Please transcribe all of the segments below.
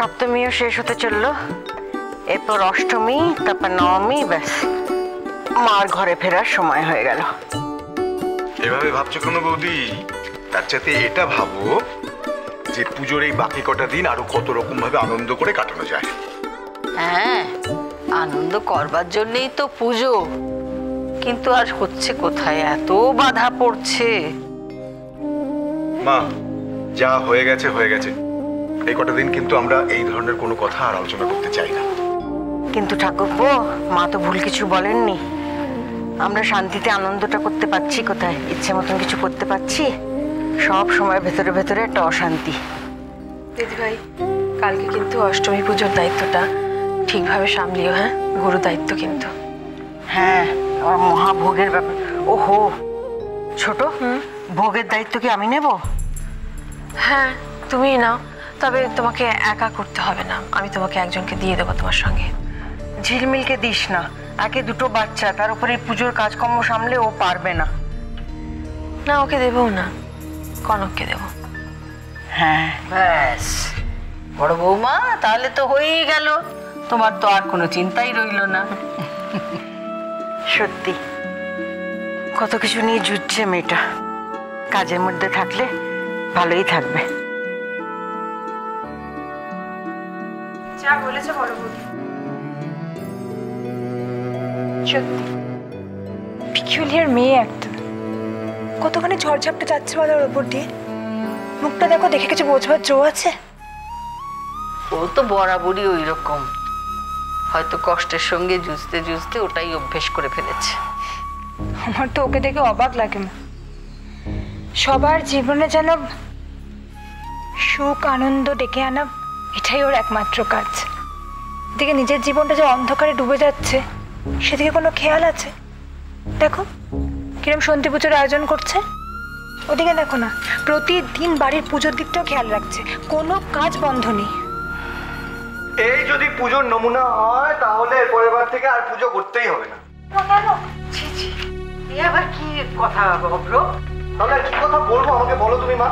সপ্তমীও শেষ হতে চললো, এরপর অষ্টমী, তারপর নবমী, ব্যাস মার ঘরে ফেরার সময় হয়ে গেল। এভাবে ভাবছো কোনো বৌদি? তার চাইতে এটা ভাবো যে পুজোর এই বাকি কটা দিন আরো কত রকম ভাবে আনন্দ করে কাটানো যায়। হ্যাঁ, আনন্দ করবার জন্যই তো পুজো, কিন্তু আর হচ্ছে কোথায়, এত বাধা পড়ছে। মা, যা হয়ে গেছে হয়ে গেছে। এই কটা দিন কিন্তু আমরা এই ধরনের কোনো কথা আর আলোচনা করতে চাই না। কিন্তু ঠাকুরপো, মা তো ভুল কিছু বলেননি। আমরা শান্তিতে আনন্দটা করতে পারছি কোথায়? ইচ্ছে মতন কিছু করতে পারছি? সব সময় ভেতরে ভেতরে একটা অশান্তি। দিদিভাই, কালকে কিন্তু অষ্টমী পুজোর দায়িত্বটা ঠিকভাবে সামলিও। হ্যাঁ, গুরু দায়িত্ব কিন্তু। হ্যাঁ, আমার মহাভোগের ব্যাপার। ওহো, ছোট, ভোগের দায়িত্ব কি আমি নেব? হ্যাঁ, তুমিই নাও, তবে তোমাকে একা করতে হবে না, আমি তোমাকে একজনকে দিয়ে দেবো তোমার সঙ্গে। ঝিলমিলকে দিস না, একে দুটো বাচ্চা, তার উপরে পুজোর কাজকর্ম সামলে ও পারবে না। না, ওকে দেবো না, কনককে দেবো। হ্যাঁ, ব্যাস, বড় বৌমা, তাহলে তো হয়েই গেল, তোমার তো আর কোনো চিন্তাই রইল না। সত্যি কত কিছু নিয়ে জুটছে মেয়েটা। কাজের মধ্যে থাকলে ভালোই থাকবে। যা বলেছে বড় বৌদি, সত্যি পিকুলিয়ার মেয়ে একটা। কতখানি ঝড়ঝাপটা যাচ্ছে বলো ওর ওপর দিয়ে। মুখটা দেখো, দেখে কিছু বোঝবার জো আছে? ও তো বরাবরই ওই রকম, হয়তো কষ্টের সঙ্গে জুঝতে জুঝতে ওটাই অভ্যেস করে ফেলেছে। আমার তো ওকে দেখে অবাক লাগে না। সবার জীবনে যেন সুখ আনন্দ ডেকে আনা, এটাই ওর একমাত্র কাজ। এদিকে নিজের জীবনটা যে অন্ধকারে ডুবে যাচ্ছে, সেদিকে কোনো খেয়াল আছে? দেখো কিরম সন্ধি পুজোর আয়োজন করছে। ওদিকে দেখো না, প্রতিদিন বাড়ির পুজোর দিকটাও খেয়াল রাখছে, কোনো কাজ বন্ধ নেই। এই যদি পুজোর নমুনা হয় তাহলে পরের বার থেকে আর পুজো করতেই হবে না। আবার কি কথা অভ্র? তাহলে কি কথা বলবো আমাকে বলো তুমি মা।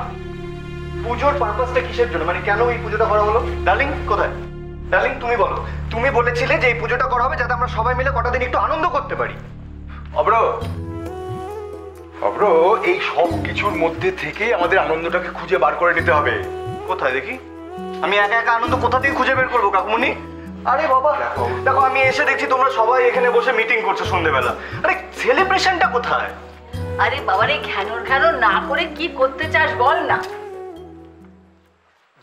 পুজোর পারপাসটা কিসের জন্য, মানে কেন এই পুজোটা করা হলো? ডার্লিং কোথায়? ডার্লিং তুমি বলো। তুমি বলেছিলে যে এই পুজোটা করা হবে যাতে আমরা সবাই মিলে কটা দিন একটু আনন্দ করতে পারি। অব্র, অব্র, এই সব কিছুর মধ্যে থেকে আমাদের আনন্দটাকে খুঁজে বার করে নিতে হবে। কোথায় দেখি? আমি একা একা আনন্দ কোথা থেকে খুঁজে বের করবো কাকুমনি? আরে বাবা দেখো, আমি এসে দেখছি তোমরা সবাই এখানে বসে মিটিং করছো সন্ধ্যেবেলা। আরে সেলিব্রেশনটা কোথায়? আরে বাবারে, ঘ্যানোর ঘ্যানোর না করে কি করতে চাস বল না।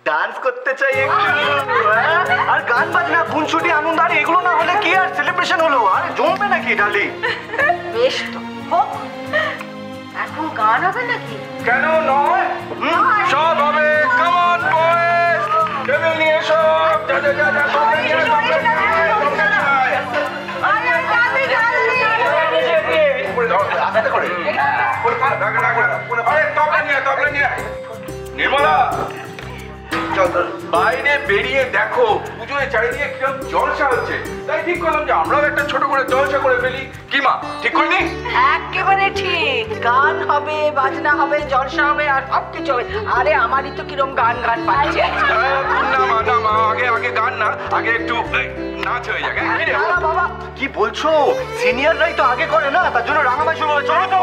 ডান্স করতে চাই একটু, আর গান বাজনা, খুনসুটি, আনন্দ, আর এগুলো না হলে কি আর সেলিব্রেশন হলো? আরে জমবে নাকি ডার্লিং? বেশ তো হোক, এখন গান হবে নাকি? কেন নয়? সব হবে। কাম অন বয়েজ, টেবিল নিয়ে সব, যা যা যা যা, সব নিয়ে সব নির্মলা, বাইরে বেরিয়ে দেখো পুজোয় চারিদিকে কিরকম জলসা হচ্ছে, তাই ঠিক করলাম যে আমরাও একটা ছোট করে জলসা করে ফেলি। কি মা, ঠিক করিনি? একেবারে ঠিক, গান হবে, বাজনা হবে, জলসা হবে, আর সব কিছু হবে। আরে আমারই তো কিরম গান গান পাচ্ছে। না মা, না মা, আগে আগে গান না, আগে একটু নাচ হয়ে যাক। না বাবা, কি বলছো? সিনিয়ররাই তো আগে করে না, তার জন্য রাঙামাই শুরু হবে। চলো তো।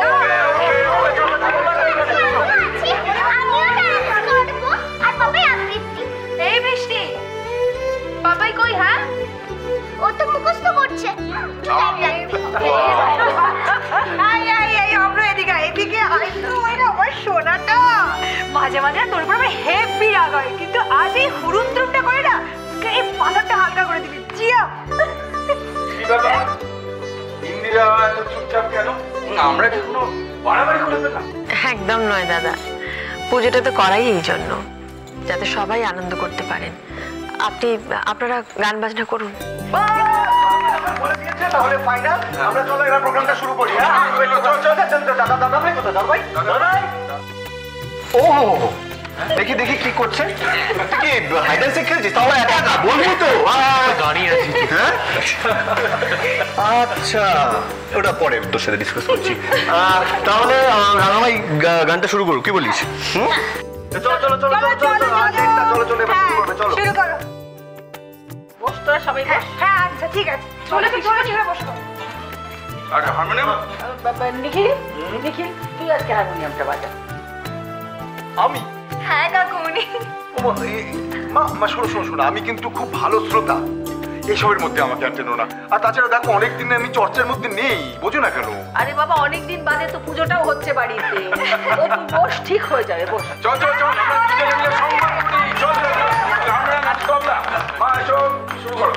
এই বৃষ্টি, বাবাই কই? হ্যাঁ, ও তো মুখস্থ করছে। আমরা এদিকে এদিকে আমার সোনাটা মাঝে মাঝে তোর উপর আমার হেভি রাগ হয়, কিন্তু আজ এই হুড়ুমতুমটা করে না, এই পাথরটা হালকা করে দিবি। জিয়া, কি ব্যাপার ইন্দিরা, এত চুপচাপ কেন? আমরা কি কোনো বাড়াবাড়ি করে ফেললাম? একদম নয় দাদা, পুজোটা তো করাই এই জন্য, যাতে সবাই আনন্দ করতে পারেন। আপনারা গান বাজনা করুন। বলে দিয়েছে তাহলে ফাইনাল। আমরা চলো এবার প্রোগ্রামটা শুরু করি। হ্যাঁ দাদা, দাদা ভাই কোথায়? দাদা ভাই, দাদা ভাই। ও দেখি দেখি কি করছে। কি হাইড এন্ড সিক খেলছিস? তাহলে একা একা বলবি তো? দাঁড়িয়ে আছিস। হ্যাঁ, আচ্ছা, ওটা পরে তোর সাথে ডিসকাস করছি। তাহলে রাঙামাই গানটা শুরু করো, কি বলিস? চলো চলো চলো চলো চলো চলো চলো চলো, এবার শুরু করবে। চলো শুরু করো। বস তোরা সবাই বস। হ্যাঁ আচ্ছা ঠিক আছে, চলে চলে বসো। আর হারমোনিয়াম নিখিল, নিখিল তুই আজকে হারমোনিয়ামটা বাজা। আমি? হ্যাঁ কাকুমনি। মা শোনো শোনো শোনো, আমি কিন্তু খুব ভালো শ্রোতা, এসবের মধ্যে আমাকে আর টেনো না। আর তাছাড়া দেখো অনেকদিন আমি চর্চার মধ্যে নেই, বোঝো না কেন? আরে বাবা অনেকদিন বাদে তো পুজোটাও হচ্ছে বাড়িতে, ও তুই বস, ঠিক হয়ে যাবে, বস। চল চল চল, আমরা দুজনে মিলে সংবাদ করি। চল চল চল, আমরা নাচ করলাম। মা এসো, শুরু করো।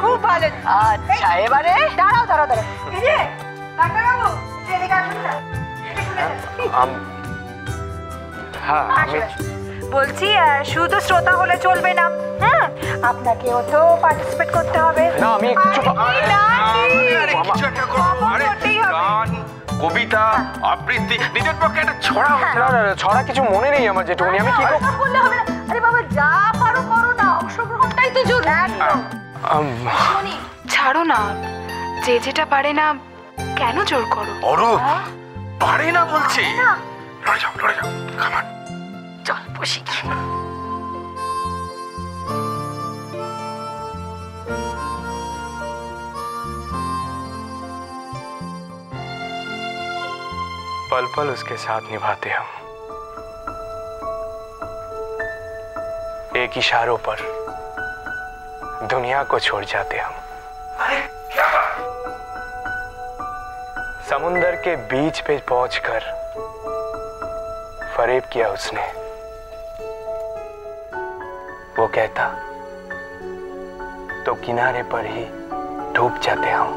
খুব ভালো। আচ্ছা এবারে দাঁড়াও দাঁড়াও দাঁড়াও, এই যে ডাক্তারবাবু এদিকে আসুন না। হ্যাঁ আমি বলছি শুধু শ্রোতা হলে চলবে না, হ্যাঁ আপনাকেও তো পার্টিসিপেট করতে হবে। না আমি কিছু কিছু একটা করো। আরে গান, কবিতা, আবৃত্তি, নিজের পক্ষে একটা ছড়া। ছড়া কিছু মনে নেই আমার, যেটুকুনি আমি কি বললে হবে না। আরে বাবা যা পারো করো না, অংশগ্রহণটাই তো জরুরি। ছাড়ো না, যে যেটা পারে না কেন জোর করো? অরূপ পারে না বলছে। লড়ে যাও লড়ে যাও, কামান। চল বসি। पल पल उसके साथ निभाते हम, एक इशारों पर दुनिया को छोड़ जाते हम। समुंदर के बीच पे पहुंचकर फरेब किया उसने, वो कहता तो किनारे पर ही डूब जाते हम।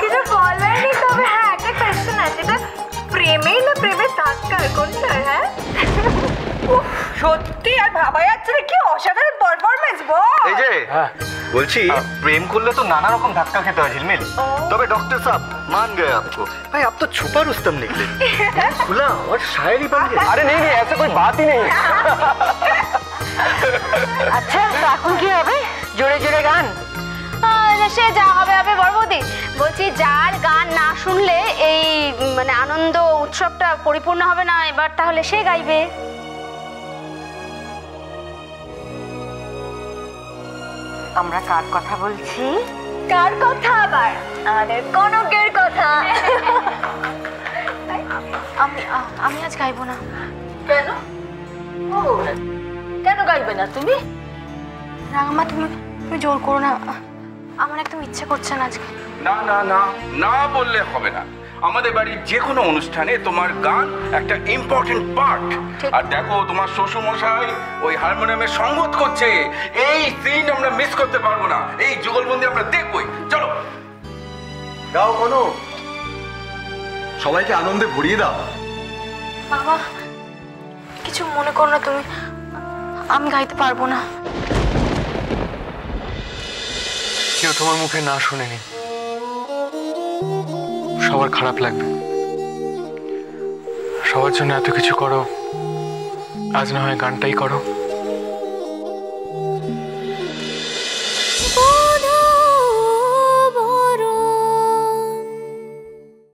কিছু বলবেন তবে হ্যাঁ একটা কোয়েশ্চেন আছে, এটা প্রেমে না প্রেমের তাৎকার কোনটা? হ্যাঁ সত্যি আর ভাবা যাচ্ছে না, কি অসাধারণ পারফরমেন্স বল। এই যে বলছি प्रेम করলে তো নানা রকম ধাক্কা খেতে হয় ঝিলমিল। তবে डॉक्टर साहब मान गए आपको। भाई आप तो छुपा रुस्तम निकले, खुला और शायरी बन गए। अरे नहीं नहीं, ऐसा कोई बात ही नहीं। আচ্ছা তো এখন কি হবে? জোরে জোরে গান? সে যা হবে হবে বড়বৌদি। বলছি যার গান না শুনলে এই মানে আনন্দ উৎসবটা পরিপূর্ণ হবে না, এবার তাহলে সে গাইবে। আমরা কার কথা বলছি? কার কথা আবার? আমাদের কনকের কথা। আমি আজ গাইবো না। কেন? ও কেন গাইবে না তুমি? রাঙামা তুমি জোর করো না, আমার একদম ইচ্ছে করছে না আজকে। না না না না বললে হবে না। আমাদের বাড়ির যে কোনো অনুষ্ঠানে তোমার গান একটা ইম্পর্টেন্ট পার্ট। আর দেখো তোমার শ্বশুর মশাই ওই হারমোনিয়ামে সঙ্গত করছে, এই সিন আমরা মিস করতে পারবো না। এই যুগলবন্দি আমরা দেখবই। চলো গাও কোনো সবাইকে আনন্দে ভরিয়ে দাও। বাবা কিছু মনে করো না তুমি, আমি গাইতে পারবো না। কেউ তোমার মুখে না শুনেনি, সবার খারাপ লাগবে। সবার জন্য এত কিছু করো, আজ না হয় গানটাই করো।